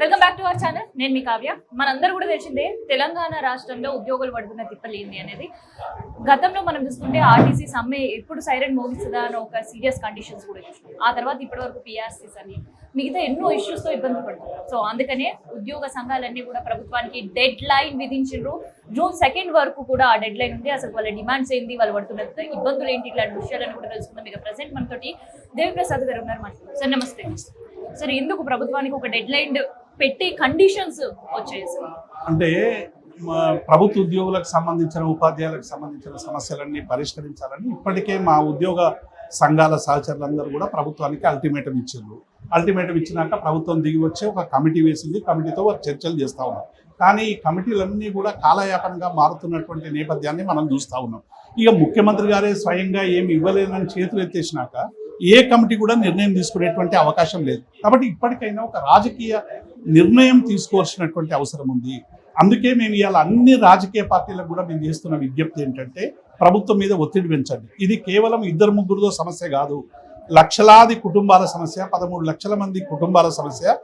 Welcome back to our channel. నేను మీ కావ్య. మనందరూ కూడా తెలిసిందే తెలంగాణ రాష్ట్రంలో ఉద్యోగులు పడుతున్న తిప్పలేంది అనేది. గతంలో మనం చూస్తుంటే ఆర్టీసీ సమ్మె ఎప్పుడు సైరన్ మోగిస్తుందా అని ఒక సీరియస్ కండిషన్స్ కూడా చూసినాం. ఆ తర్వాత ఇప్పటి వరకు పిఆర్సీస్ అని మిగతా ఎన్నో ఇష్యూస్తో ఇబ్బందులు పడుతున్నారు. సో అందుకనే ఉద్యోగ సంఘాలన్నీ కూడా ప్రభుత్వానికి డెడ్ లైన్ విధించారు. జూన్ 2 వరకు కూడా ఆ డెడ్ లైన్ ఉంది. అసలు వాళ్ళ డిమాండ్స్ ఏంటి, వాళ్ళు పడుతున్న ఇబ్బందులు ఏంటి, ఇలాంటి విషయాలను కూడా తెలుసుకుందాం. ఇక ప్రెసెంట్ మనతోటి దేవిప్రసాద్ గారు ఉన్నారు. మనతో సార్ నమస్తే. సార్ ఎందుకు ప్రభుత్వానికి ఒక డెడ్ లైన్ పెట్టే కండిషన్స్ వచ్చాయి? అంటే ప్రభుత్వ ఉద్యోగులకు సంబంధించిన ఉపాధ్యాయులకు సంబంధించిన సమస్యలన్నీ పరిష్కరించాలని ఇప్పటికే మా ఉద్యోగ సంఘాల సహచరులందరూ కూడా ప్రభుత్వానికి అల్టిమేటం ఇచ్చారు. అల్టిమేటం ఇచ్చినాక ప్రభుత్వం దిగి వచ్చి ఒక కమిటీ వేసింది. కమిటీతో వారు చర్చలు చేస్తూ ఉన్నారు. కానీ ఈ కమిటీలన్నీ కూడా కాలయాపనగా మారుతున్నటువంటి నేపథ్యాన్ని మనం చూస్తూ ఉన్నాం. ఇక ముఖ్యమంత్రి గారే స్వయంగా ఏమి ఇవ్వలేనని చేతులు ఎత్తేసినాక ఏ కమిటీ కూడా నిర్ణయం తీసుకునేటువంటి అవకాశం లేదు. కాబట్టి ఇప్పటికైనా ఒక రాజకీయ నిర్ణయం తీసుకోవాల్సినటువంటి అవసరం ఉంది. అందుకే మేము ఇవాళ అన్ని రాజకీయ పార్టీలకు కూడా మేము చేస్తున్న విజ్ఞప్తి ఏంటంటే ప్రభుత్వం మీద ఒత్తిడి పెంచండి. ఇది కేవలం 2-3 సమస్య కాదు, లక్షలాది కుటుంబాల సమస్య, 13 లక్షల మంది కుటుంబాల సమస్య,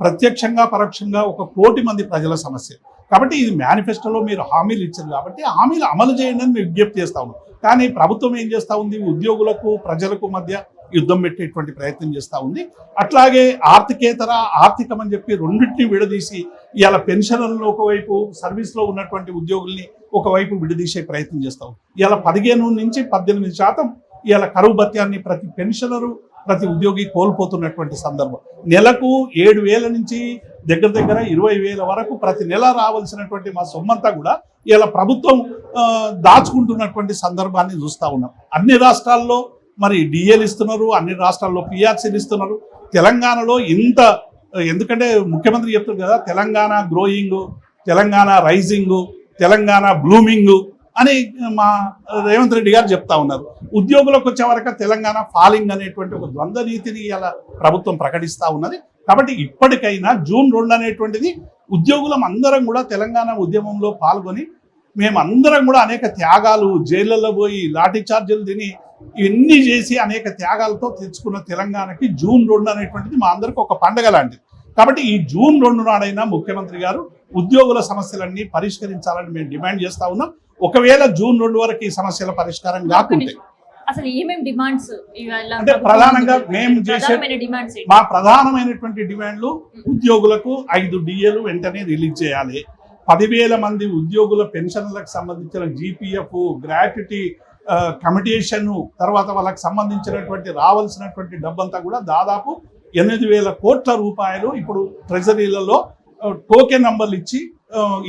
ప్రత్యక్షంగా పరోక్షంగా 1 కోటి మంది ప్రజల సమస్య. కాబట్టి ఇది మేనిఫెస్టోలో మీరు హామీలు ఇచ్చారు కాబట్టి హామీలు అమలు చేయండి అని మేము విజ్ఞప్తి చేస్తా ఉన్నాం. కానీ ప్రభుత్వం ఏం చేస్తూ ఉంది, ఉద్యోగులకు ప్రజలకు మధ్య యుద్ధం పెట్టేటువంటి ప్రయత్నం చేస్తూ ఉంది. అట్లాగే ఆర్థికేతర ఆర్థికం అని చెప్పి రెండింటిని విడదీసి ఇవాళ పెన్షనర్లను ఒకవైపు, సర్వీస్లో ఉన్నటువంటి ఉద్యోగుల్ని ఒకవైపు విడదీసే ప్రయత్నం చేస్తాం. ఇవాళ 15 నుంచి 18% ఇవాళ కరువు భత్యాన్ని ప్రతి పెన్షనరు, ప్రతి ఉద్యోగి కోల్పోతున్నటువంటి సందర్భం. నెలకు 7,000 నుంచి దగ్గర 20,000 వరకు ప్రతి నెల రావాల్సినటువంటి మా సొమ్మంతా కూడా ఇలా ప్రభుత్వం దాచుకుంటున్నటువంటి సందర్భాన్ని చూస్తూ ఉన్నాం. అన్ని రాష్ట్రాల్లో మరి డిఏలు ఇస్తున్నారు, అన్ని రాష్ట్రాల్లో పిఆర్సీలు ఇస్తున్నారు. తెలంగాణలో ఎందుకంటే ముఖ్యమంత్రి చెప్తారు కదా, Telangana growing, Telangana rising, Telangana blooming అని మా రేవంత్ రెడ్డి గారు చెప్తా ఉన్నారు. ఉద్యోగులకు వచ్చే వరకు తెలంగాణ ఫాలింగ్ అనేటువంటి ఒక ద్వంద్వ నీతిని ఇలా ప్రభుత్వం ప్రకటిస్తూ ఉన్నది. కాబట్టి ఇప్పటికైనా జూన్ 2 అనేటువంటిది ఉద్యోగులం అందరం కూడా తెలంగాణ ఉద్యమంలో పాల్గొని మేమందరం కూడా అనేక త్యాగాలు, జైళ్ళల్లో పోయి లాఠీ చార్జీలు తిని ఇవన్నీ చేసి అనేక త్యాగాలతో తెచ్చుకున్న తెలంగాణకి జూన్ 2 అనేటువంటిది మా అందరికి ఒక పండగ లాంటిది. కాబట్టి ఈ జూన్ 2 నాడైనా ముఖ్యమంత్రి గారు ఉద్యోగుల సమస్యలన్నీ పరిష్కరించాలని మేము డిమాండ్ చేస్తా ఉన్నాం. ఒకవేళ జూన్ 2 వరకు ఈ సమస్యల పరిష్కారం కాకుంటే అసలు ఏమేమి డిమాండ్స్ అంటే ప్రధానంగా మేము చేసే మా ప్రధానమైనటువంటి డిమాండ్లు, ఉద్యోగులకు 5 డిఏలు వెంటనే రిలీజ్ చేయాలి. 10,000 మంది ఉద్యోగుల పెన్షన్లకు సంబంధించిన జీపీఎఫ్, గ్రాట్యుటీ, కమిటేషన్, తర్వాత వాళ్ళకి సంబంధించినటువంటి రావాల్సినటువంటి డబ్బంతా కూడా దాదాపు 8,000 కోట్ల రూపాయలు ఇప్పుడు ట్రెజరీలలో టోకెన్ నంబర్లు ఇచ్చి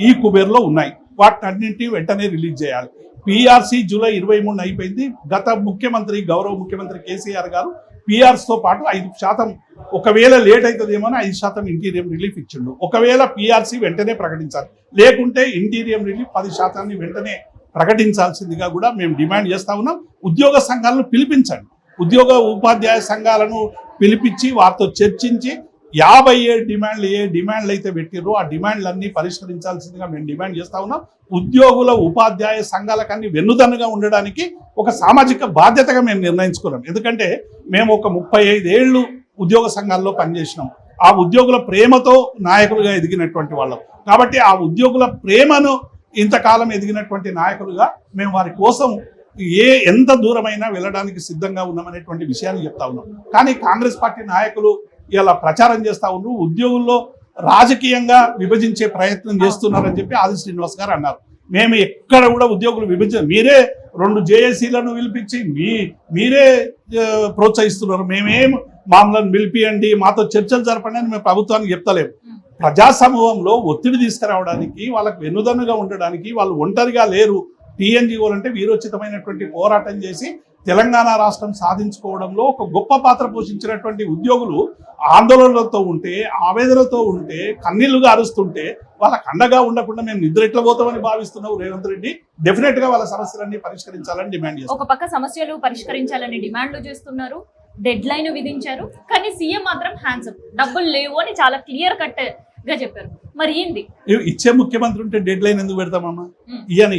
ఈ కుబేర్లో ఉన్నాయి. వాటిన్నింటినీ వెంటనే రిలీజ్ చేయాలి. పిఆర్సీ జూలై 23 అయిపోయింది. గత ముఖ్యమంత్రి, గౌరవ ముఖ్యమంత్రి కేసీఆర్ గారు పిఆర్సీతో పాటు 5% ఒకవేళ లేట్ అవుతుందేమో 5% ఇంటీరియం రిలీఫ్ ఇచ్చిండు. ఒకవేళ పిఆర్సీ వెంటనే ప్రకటించాలి, లేకుంటే ఇంటీరియం రిలీఫ్ 10% వెంటనే ప్రకటించాల్సిందిగా కూడా మేము డిమాండ్ చేస్తా ఉన్నాం. ఉద్యోగ సంఘాలను పిలిపించండి, ఉద్యోగ ఉపాధ్యాయ సంఘాలను పిలిపించి వారితో చర్చించి 57 డిమాండ్లు ఏ డిమాండ్లు అయితే పెట్టిర్రో ఆ డిమాండ్లన్నీ పరిష్కరించాల్సిందిగా మేము డిమాండ్ చేస్తా ఉన్నాం. ఉద్యోగుల ఉపాధ్యాయ సంఘాలకన్నీ వెన్నుదన్నుగా ఉండడానికి ఒక సామాజిక బాధ్యతగా మేము నిర్ణయించుకున్నాం. ఎందుకంటే మేము ఒక 35 ఏళ్ళు ఉద్యోగ సంఘాల్లో పనిచేసినాం. ఆ ఉద్యోగుల ప్రేమతో నాయకులుగా ఎదిగినటువంటి వాళ్ళం. కాబట్టి ఆ ఉద్యోగుల ప్రేమను ఇంతకాలం ఎదిగినటువంటి నాయకులుగా మేము వారి కోసం ఎంత దూరమైనా వెళ్ళడానికి సిద్ధంగా ఉన్నామనేటువంటి విషయాన్ని చెప్తా ఉన్నాం. కానీ కాంగ్రెస్ పార్టీ నాయకులు ఇలా ప్రచారం చేస్తూ ఉన్నారు, ఉద్యోగుల్లో రాజకీయంగా విభజించే ప్రయత్నం చేస్తున్నారని చెప్పి ఆది శ్రీనివాస్ గారు అన్నారు. మేము ఎక్కడ కూడా ఉద్యోగులు మీరే 2 జేఏసీలను పిలిపించి మీరే ప్రోత్సహిస్తున్నారు. మేమేం మమ్మల్ని పిలిపియండి, మాతో చర్చలు జరపండి అని మేము ప్రభుత్వానికి చెప్తలేము. ప్రజా సమూహంలో ఒత్తిడి తీసుకురావడానికి, వాళ్ళకు వెన్నుదన్నుగా ఉండడానికి, వాళ్ళు ఒంటరిగా లేరు. టీఎన్జీఓలు అంటే వీరోచితమైనటువంటి పోరాటం చేసి తెలంగాణ రాష్ట్రం సాధించుకోవడంలో ఒక గొప్ప పాత్ర పోషించినటువంటి ఉద్యోగులు ఆందోళనలతో ఉంటే, ఆవేదనతో ఉంటే, కన్నీళ్లుగా అరుస్తుంటే వాళ్ళకు అండగా ఉండకుండా మేము నిద్ర ఎట్లా పోతామని భావిస్తున్నావు రేవంత్ రెడ్డి. డెఫినెట్ గా వాళ్ళ సమస్యలన్నీ పరిష్కరించాలని డిమాండ్ చేస్తారు. ఒక పక్క సమస్యలు పరిష్కరించాలని డిమాండ్లు చేస్తున్నారు, డెడ్ లైన్ విధించారు. కానీ సీఎం మాత్రం హ్యాండ్స్ అప్, డబ్బులు లేవు అని చాలా క్లియర్ కట్ గా చెప్పారు. మరి ఏంది ఇచ్చే ముఖ్యమంత్రి ఉంటే డెడ్ లైన్ ఎందుకు పెడతామమ్మా?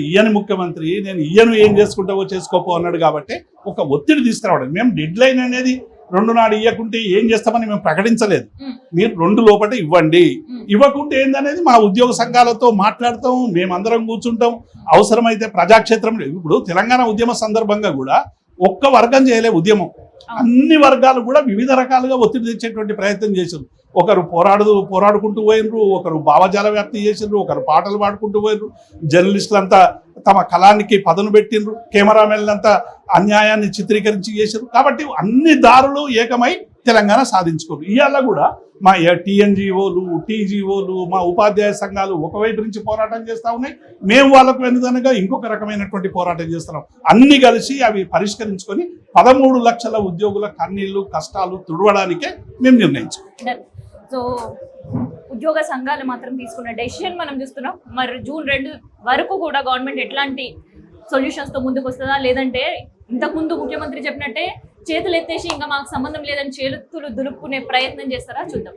ఈయన ముఖ్యమంత్రి, నేను ఏం చేసుకుంటావో చేసుకోపో అన్నాడు. కాబట్టి ఒక ఒత్తిడి తీసుకురావడం, మేము డెడ్ లైన్ అనేది రెండు నాడు ఇవ్వకుంటే ఏం చేస్తామని మేము ప్రకటించలేదు. మ్మ్. మీరు 2 లోపల ఇవ్వండి. మ్మ్. ఇవ్వకుంటే ఏందనేది మా ఉద్యోగ సంఘాలతో మాట్లాడతాం, మేమందరం కూర్చుంటాం. అవసరమైతే ప్రజాక్షేత్రంలో ఇప్పుడు తెలంగాణ ఉద్యమ సందర్భంగా కూడా ఒక్క వర్గం చేయలే ఉద్యమం, అన్ని వర్గాలు కూడా వివిధ రకాలుగా ఒత్తిడి తెచ్చేటువంటి ప్రయత్నం చేశారు. ఒకరు పోరాడుకుంటూ పోయినరు, ఒకరు భావజాల వ్యాప్తి చేసిండ్రు, ఒకరు పాటలు పాడుకుంటూ పోయినరు, జర్నలిస్టులంతా తమ కళానికి పదును పెట్టిండ్రు, కెమెరామెన్లంతా అన్యాయాన్ని చిత్రీకరించి చేశారు. కాబట్టి అన్ని దారులు ఏకమై తెలంగాణ సాధించుకోరు. ఇవాళ కూడా మా టీఎన్జిఓలు, టీజీఓలు, మా ఉపాధ్యాయ సంఘాలు ఒకవైపు నుంచి పోరాటం చేస్తూ ఉన్నాయి, మేము వాళ్ళకు వెనుదనగా ఇంకొక రకమైనటువంటి పోరాటం చేస్తున్నాం. అన్ని కలిసి అవి పరిష్కరించుకొని 13 లక్షల ఉద్యోగుల కన్నీళ్లు కష్టాలు తుడవడానికే మేము నిర్ణయించుకున్నాం. సో ఉద్యోగ సంఘాలు మాత్రం తీసుకున్న డెసిషన్ మనం చూస్తున్నాం. మరి జూన్ 2 వరకు కూడా గవర్నమెంట్ ఎట్లాంటి సొల్యూషన్స్ తో ముందుకు వస్తుందా, లేదంటే ఇంతకుముందు ముఖ్యమంత్రి చెప్పినట్టే చేతులు ఎత్తేసి ఇంకా మాకు సంబంధం లేదని చేతులు దులుపుకునే ప్రయత్నం చేస్తారా చూద్దాం.